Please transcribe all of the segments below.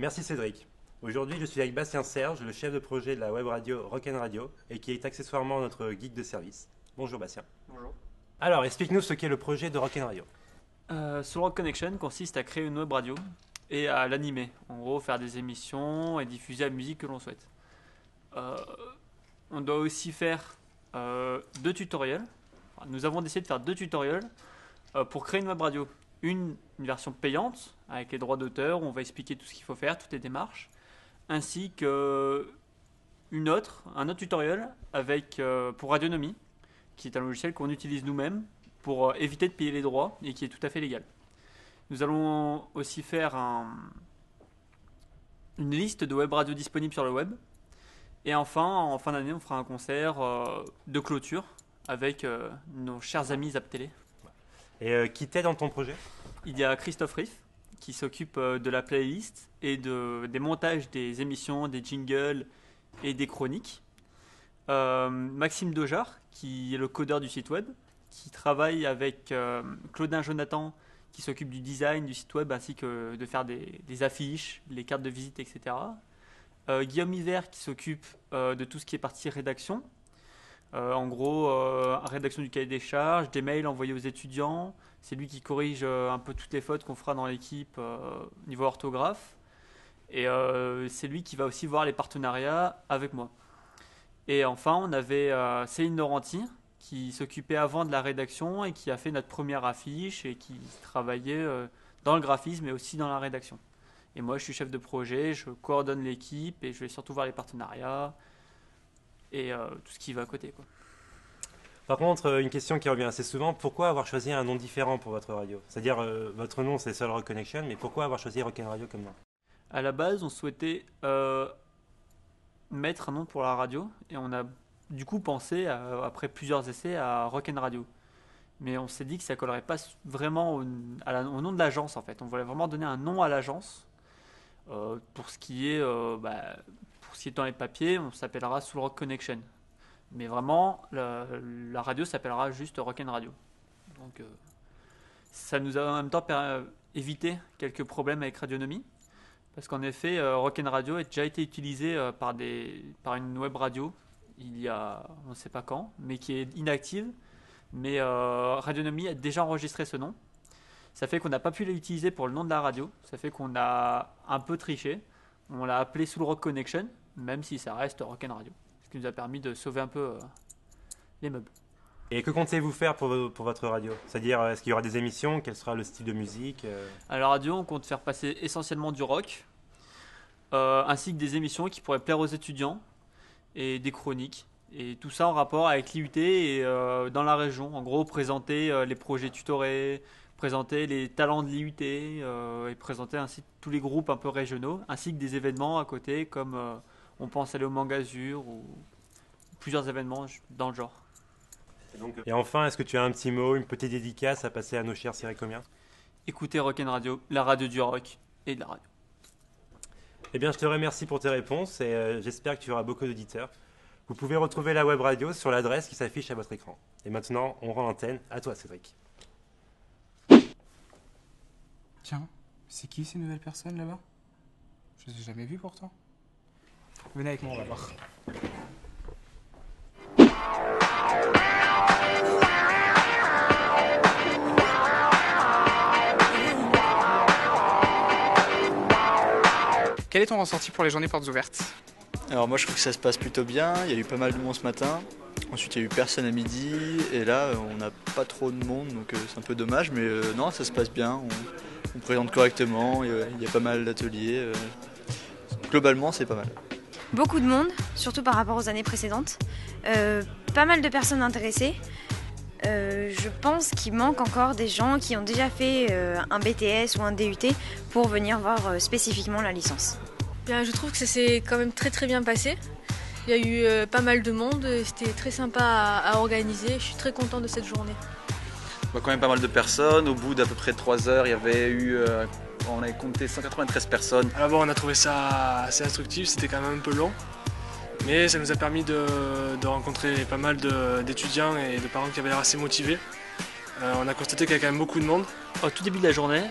Merci Cédric. Aujourd'hui, je suis avec Bastien Serge, le chef de projet de la web radio Rock'n Radio et qui est accessoirement notre guide de service. Bonjour Bastien. Bonjour. Alors, explique-nous ce qu'est le projet de Rock'n Radio. Soul Rock Connection consiste à créer une web radio et à l'animer. En gros, faire des émissions et diffuser la musique que l'on souhaite. On doit aussi faire 2 tutoriels. Enfin, nous avons décidé de faire 2 tutoriels pour créer une web radio. Une version payante avec les droits d'auteur où on va expliquer tout ce qu'il faut faire, toutes les démarches, ainsi que un autre tutoriel avec, pour Radionomie, qui est un logiciel qu'on utilise nous-mêmes pour éviter de payer les droits et qui est tout à fait légal. Nous allons aussi faire une liste de web radios disponibles sur le web. Et enfin, en fin d'année, on fera un concert de clôture avec nos chers amis Zap Télé. Et qui t'aide dans ton projet? Il y a Christophe Riff qui s'occupe de la playlist et des montages des émissions, des jingles et des chroniques. Maxime Dojar qui est le codeur du site web, qui travaille avec Claudin Jonathan qui s'occupe du design du site web ainsi que de faire des affiches, les cartes de visite, etc. Guillaume Hiver qui s'occupe de tout ce qui est partie rédaction. En gros, rédaction du cahier des charges, des mails envoyés aux étudiants. C'est lui qui corrige un peu toutes les fautes qu'on fera dans l'équipe niveau orthographe. Et c'est lui qui va aussi voir les partenariats avec moi. Et enfin, on avait Céline Laurenti qui s'occupait avant de la rédaction et qui a fait notre première affiche et qui travaillait dans le graphisme et aussi dans la rédaction. Et moi, je suis chef de projet, je coordonne l'équipe et je vais surtout voir les partenariats et tout ce qui va à côté, quoi. Par contre, une question qui revient assez souvent, pourquoi avoir choisi un nom différent pour votre radio? C'est-à-dire, votre nom c'est Soul Rock Connection, mais pourquoi avoir choisi Rock'n Radio comme nom? À la base, on souhaitait mettre un nom pour la radio et on a du coup pensé, après plusieurs essais, à Rock'n Radio. Mais on s'est dit que ça collerait pas vraiment au nom de l'agence en fait. On voulait vraiment donner un nom à l'agence. Pour ce qui est dans les papiers, on s'appellera Soul Rock Connection. Mais vraiment, la radio s'appellera juste Rock'n Radio. Donc, ça nous a en même temps évité quelques problèmes avec Radionomie. Parce qu'en effet, Rock'n Radio a déjà été utilisé par une web radio il y a on ne sait pas quand, mais qui est inactive. Mais Radionomie a déjà enregistré ce nom. Ça fait qu'on n'a pas pu l'utiliser pour le nom de la radio. Ça fait qu'on a un peu triché. On l'a appelé Soul Rock Connection, même si ça reste Rock'n Radio. Ce qui nous a permis de sauver un peu les meubles. Et que comptez-vous faire pour votre radio? C'est-à-dire, est-ce qu'il y aura des émissions? Quel sera le style de musique? À la radio, on compte faire passer essentiellement du rock, ainsi que des émissions qui pourraient plaire aux étudiants et des chroniques. Et tout ça en rapport avec l'IUT et dans la région. En gros, présenter les projets tutorés, présenter les talents de l'IUT et présenter ainsi tous les groupes un peu régionaux, ainsi que des événements à côté comme on pense aller au Mangazur ou plusieurs événements dans le genre. Et enfin, est-ce que tu as un petit mot, une petite dédicace à passer à nos chers Syricomiens? Écoutez Rock'n Radio, la radio du rock et de la radio. Eh bien, je te remercie pour tes réponses et j'espère que tu auras beaucoup d'auditeurs. Vous pouvez retrouver la web radio sur l'adresse qui s'affiche à votre écran. Et maintenant, on rend l'antenne à toi, Cédric. Tiens, c'est qui ces nouvelles personnes là-bas? Je les ai jamais vues pourtant. Venez avec moi, on va voir. Quel est ton ressenti pour les journées portes ouvertes? Alors moi je trouve que ça se passe plutôt bien, il y a eu pas mal de monde ce matin, ensuite il y a eu personne à midi et là on n'a pas trop de monde donc c'est un peu dommage mais non ça se passe bien, on présente correctement, il y a pas mal d'ateliers, globalement c'est pas mal. Beaucoup de monde, surtout par rapport aux années précédentes, pas mal de personnes intéressées. Je pense qu'il manque encore des gens qui ont déjà fait un BTS ou un DUT pour venir voir spécifiquement la licence. Bien, je trouve que ça s'est quand même très très bien passé. Il y a eu pas mal de monde, c'était très sympa à organiser. Je suis très contente de cette journée. Quand même pas mal de personnes. Au bout d'à peu près 3 heures, il y avait eu, on avait compté 193 personnes. Alors bon, on a trouvé ça assez instructif, c'était quand même un peu long. Mais ça nous a permis de rencontrer pas mal d'étudiants et de parents qui avaient l'air assez motivés. On a constaté qu'il y a quand même beaucoup de monde. Au tout début de la journée,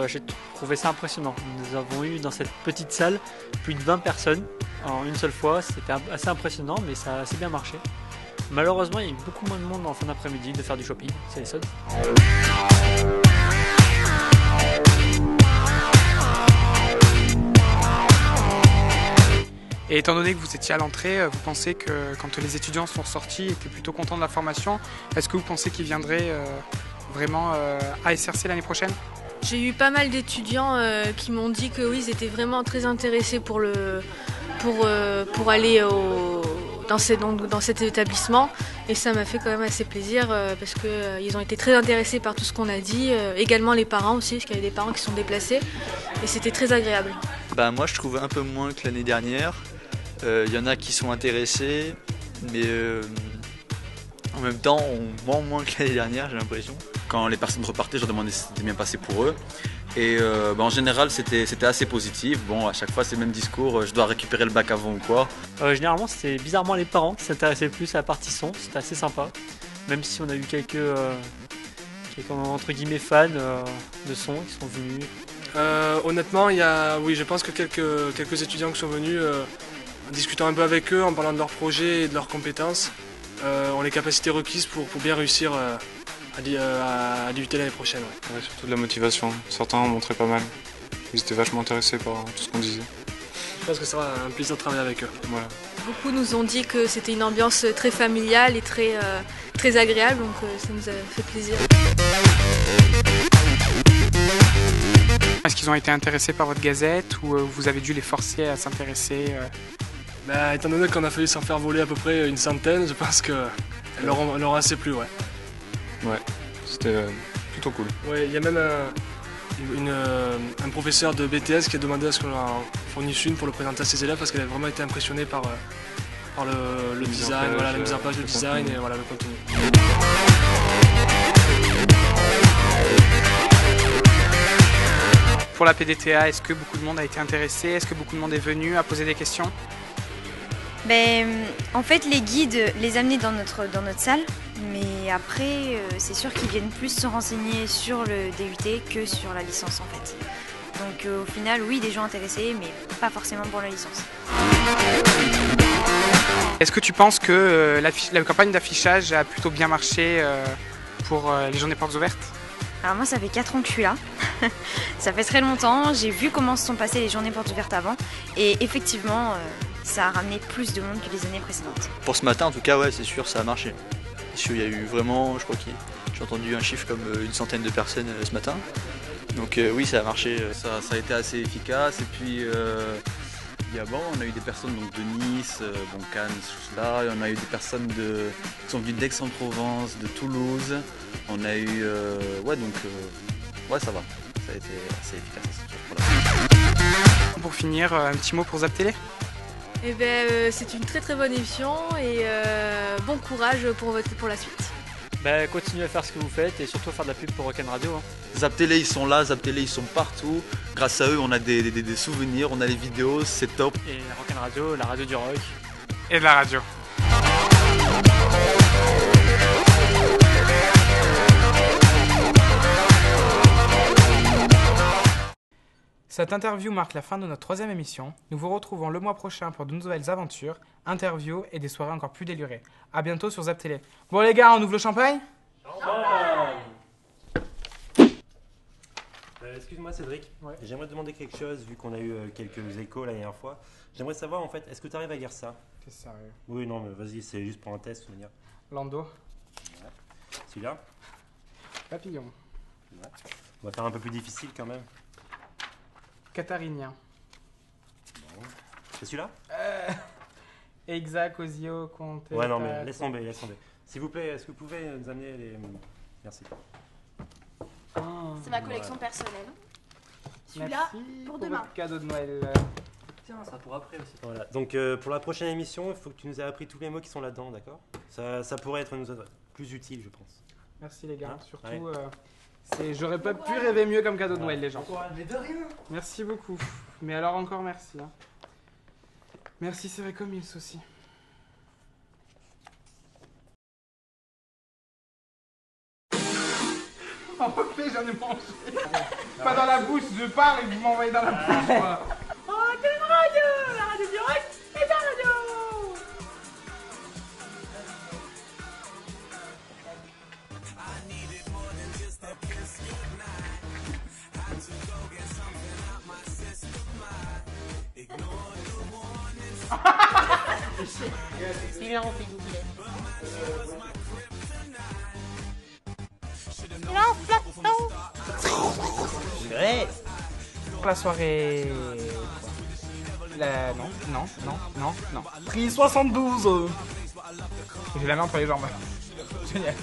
j'ai trouvé ça impressionnant. Nous avons eu dans cette petite salle plus de 20 personnes en une seule fois. C'était assez impressionnant, mais ça a assez bien marché. Malheureusement, il y a eu beaucoup moins de monde en fin d'après-midi de faire du shopping, c'est les seuls. Et étant donné que vous étiez à l'entrée, vous pensez que quand les étudiants sont sortis, étaient plutôt contents de la formation, est-ce que vous pensez qu'ils viendraient vraiment à SRC l'année prochaine? J'ai eu pas mal d'étudiants qui m'ont dit que oui, ils étaient vraiment très intéressés pour aller dans cet établissement, et ça m'a fait quand même assez plaisir parce qu'ils ont été très intéressés par tout ce qu'on a dit, également les parents aussi, parce qu'il y avait des parents qui sont déplacés, et c'était très agréable. Bah, moi je trouve un peu moins que l'année dernière. Il y en a qui sont intéressés, mais en même temps on ment moins que l'année dernière, j'ai l'impression. Quand les personnes repartaient, je leur demandais si c'était bien passé pour eux. Et en général, c'était assez positif. Bon, à chaque fois, c'est le même discours, je dois récupérer le bac avant ou quoi. Généralement, c'était bizarrement les parents qui s'intéressaient plus à la partie son. C'était assez sympa. Même si on a eu quelques entre guillemets fans de son qui sont venus. Honnêtement, oui, je pense que quelques étudiants qui sont venus, en discutant un peu avec eux, en parlant de leurs projets et de leurs compétences, ont les capacités requises pour bien réussir à l'IUT l'année prochaine. Ouais. Ouais, surtout de la motivation. Certains ont montré pas mal. Ils étaient vachement intéressés par tout ce qu'on disait. Je pense que ça sera un plaisir de travailler avec eux. Voilà. Beaucoup nous ont dit que c'était une ambiance très familiale et très agréable, donc ça nous a fait plaisir. Est-ce qu'ils ont été intéressés par votre gazette ou vous avez dû les forcer à s'intéresser Bah, étant donné qu'on a fallu s'en faire voler à peu près une centaine, je pense qu'elles leur ont assez plu. Ouais, Ouais, c'était plutôt cool. ouais, il y a même un professeur de BTS qui a demandé à ce qu'on en fournisse une pour le présenter à ses élèves parce qu'elle a vraiment été impressionnée par le design, voilà, la mise en place, le design et voilà, le contenu. Pour la PDTA, est-ce que beaucoup de monde a été intéressé? Est-ce que beaucoup de monde est venu à poser des questions? En fait, les guides les amenaient dans notre salle, mais après, c'est sûr qu'ils viennent plus se renseigner sur le DUT que sur la licence en fait. Donc au final, oui, des gens intéressés, mais pas forcément pour la licence. Est-ce que tu penses que la campagne d'affichage a plutôt bien marché pour les journées portes ouvertes? Alors moi, ça fait 4 ans que je suis là. Ça fait très longtemps. J'ai vu comment se sont passées les journées portes ouvertes avant. Et effectivement, ça a ramené plus de monde que les années précédentes. Pour ce matin en tout cas, ouais, c'est sûr, ça a marché. Parce qu'il y a eu vraiment, je crois que j'ai entendu un chiffre comme une centaine de personnes ce matin. Donc oui, ça a marché. Ça a été assez efficace. Et puis, on a eu des personnes donc, de Nice, Cannes, tout cela. Et on a eu des personnes qui sont venues d'Aix-en-Provence, de Toulouse. On a eu... ouais, ça va. Ça a été assez efficace. Pour finir, un petit mot pour Zap Télé? Eh ben, c'est une très très bonne émission et bon courage pour la suite. Bah, continuez à faire ce que vous faites et surtout faire de la pub pour Rock'n Radio. Zap Télé, ils sont là, Zap Télé, ils sont partout. Grâce à eux, on a des souvenirs, on a les vidéos, c'est top. Et Rock'n Radio, la radio du rock. Et de la radio. Cette interview marque la fin de notre 3e émission. Nous vous retrouvons le mois prochain pour de nouvelles aventures, interviews et des soirées encore plus délurées. A bientôt sur Zap Télé. Bon les gars, on ouvre le champagne? Excuse-moi Cédric, Ouais. J'aimerais te demander quelque chose vu qu'on a eu quelques échos la dernière fois. J'aimerais savoir en fait, est-ce que tu arrives à lire ça? T'es sérieux? Oui, non, mais vas-y, c'est juste pour un test, de toute manière. Lando. Celui-là, Papillon. on va faire un peu plus difficile quand même. Catarinien. C'est celui-là? Exact, Osio, Comte. Ouais, non, mais laisse tomber, laisse tomber. S'il vous plaît, est-ce que vous pouvez nous amener les... Merci. C'est ma collection personnelle. Celui-là, pour demain. Votre cadeau de Noël. Tiens, ça pour après aussi. Voilà, donc pour la prochaine émission, il faut que tu nous aies appris tous les mots qui sont là-dedans, d'accord? Ça pourrait être plus utile, je pense. Merci les gars, Hein? surtout... Ouais. J'aurais pas pu rêver mieux comme cadeau de Noël les gens. Mais de rien. Merci beaucoup. Mais alors encore merci. Hein. Merci, c'est vrai comme ils aussi. Ok, j'en ai mangé. Pas dans la bouche, je parle et vous m'envoyez dans la bouche, quoi. Oh, t'es une radio! La radio directe et la radio! Il a rempli Google. La soirée... Non. Prix 72. J'ai la main entre les jambes. Génial.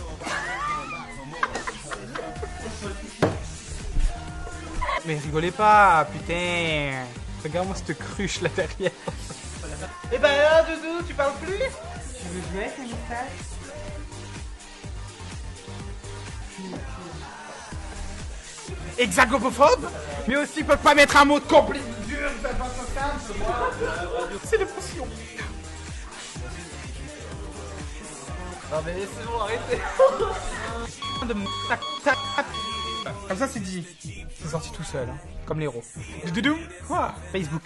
Mais rigolez pas, putain. Regarde-moi cette cruche là derrière. Eh ben là, Doudou, tu parles plus? Tu veux jouer avec un message? Hexagopophobe, mais aussi ils peuvent pas mettre un mot de complet dur, c'est l'émotion. Non mais c'est bon, arrêtez. Comme ça c'est dit. C'est sorti tout seul, hein, comme les héros. Doudou, quoi? Facebook.